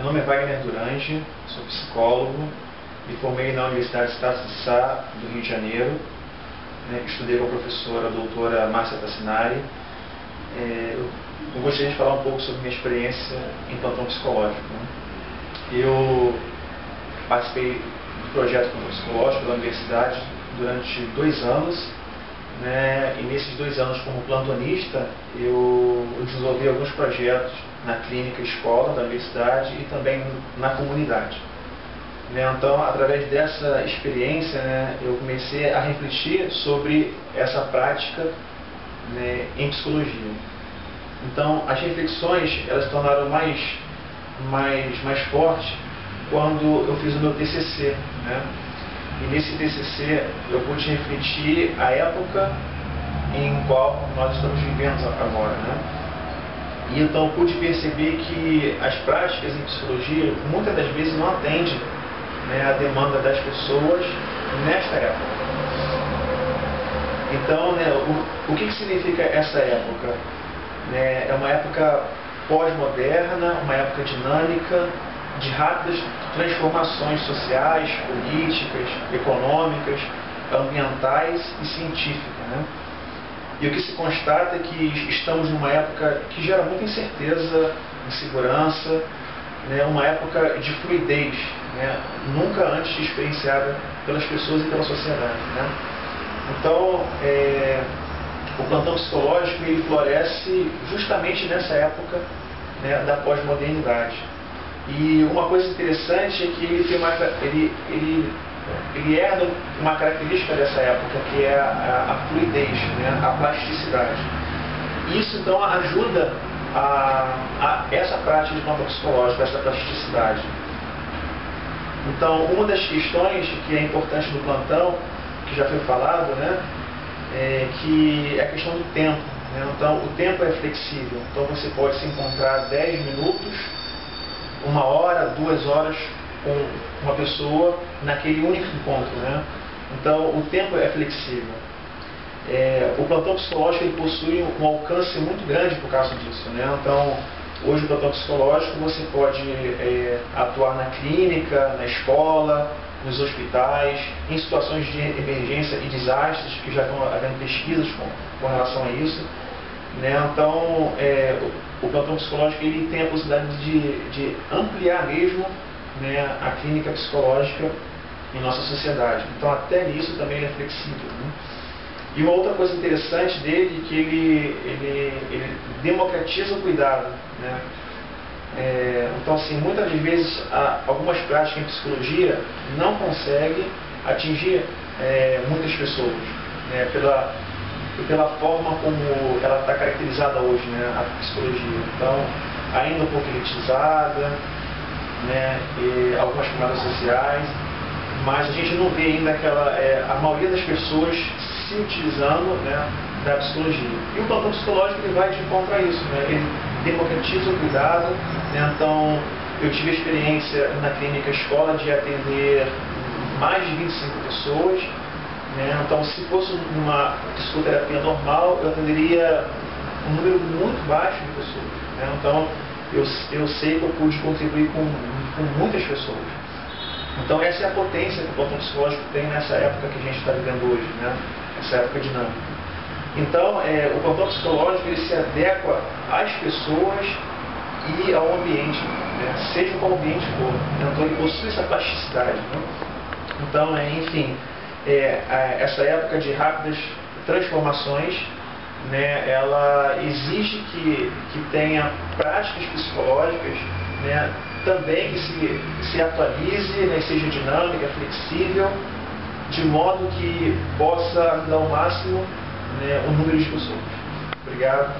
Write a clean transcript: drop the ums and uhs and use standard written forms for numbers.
nome é Wagner Durange, sou psicólogo, me formei na Universidade Estácio de Sá, do Rio de Janeiro, estudei com a professora doutora Márcia Tassinari. Eu gostaria de falar um pouco sobre minha experiência em plantão psicológico. Eu participei do projeto plantão psicológico da universidade durante 2 anos, e nesses 2 anos como plantonista eu desenvolvi alguns projetos na clínica escola da universidade e também na comunidade. Então, através dessa experiência, eu comecei a refletir sobre essa prática em psicologia. Então, as reflexões elas se tornaram mais fortes quando eu fiz o meu TCC. E nesse TCC eu pude refletir a época em qual nós estamos vivendo agora. E então eu pude perceber que as práticas em psicologia muitas das vezes não atendem a demanda das pessoas nesta época. Então, o que significa essa época? É uma época pós-moderna, uma época dinâmica, de rápidas transformações sociais, políticas, econômicas, ambientais e científicas. E o que se constata é que estamos numa época que gera muita incerteza, insegurança, uma época de fluidez, nunca antes experienciada pelas pessoas e pela sociedade. Então, o plantão psicológico ele floresce justamente nessa época da pós-modernidade. E uma coisa interessante é que ele herda uma característica dessa época, que é a fluidez, a plasticidade. Isso então ajuda a essa prática de plantão psicológico, essa plasticidade. Então, uma das questões que é importante no plantão, que já foi falado, que é a questão do tempo. Então, o tempo é flexível. Então, você pode se encontrar 10 minutos, 1 hora, 2 horas com uma pessoa naquele único encontro. Então, o tempo é flexível. O plantão psicológico ele possui um alcance muito grande por causa disso. Então, hoje o plantão psicológico você pode atuar na clínica, na escola, nos hospitais, em situações de emergência e desastres, que já estão havendo pesquisas com relação a isso. Então, o plantão psicológico ele tem a possibilidade de ampliar mesmo a clínica psicológica em nossa sociedade. Então, até nisso também ele é flexível. E uma outra coisa interessante dele é que ele democratiza o cuidado. Então, assim, muitas vezes algumas práticas em psicologia não conseguem atingir muitas pessoas, pela forma como ela está caracterizada hoje, a psicologia. Então, ainda um pouco elitizada, e algumas camadas sociais, mas a gente não vê ainda a maioria das pessoas se utilizando da psicologia. E o plantão psicológico ele vai de encontro a isso, ele democratiza o cuidado. Então, eu tive a experiência na clínica escola de atender mais de 25 pessoas. Então, se fosse uma psicoterapia normal, eu atenderia um número muito baixo de pessoas. Então, eu sei que eu pude contribuir com muitas pessoas. Então, essa é a potência que o plantão psicológico tem nessa época que a gente está vivendo hoje, essa época dinâmica. Então, o plantão psicológico ele se adequa às pessoas e ao ambiente, seja qual ambiente for. Então, ele possui essa plasticidade. Então, enfim, essa época de rápidas transformações, ela exige que tenha práticas psicológicas, também que se atualize, seja dinâmica, flexível, de modo que possa ajudar ao máximo o número de pessoas. Obrigado.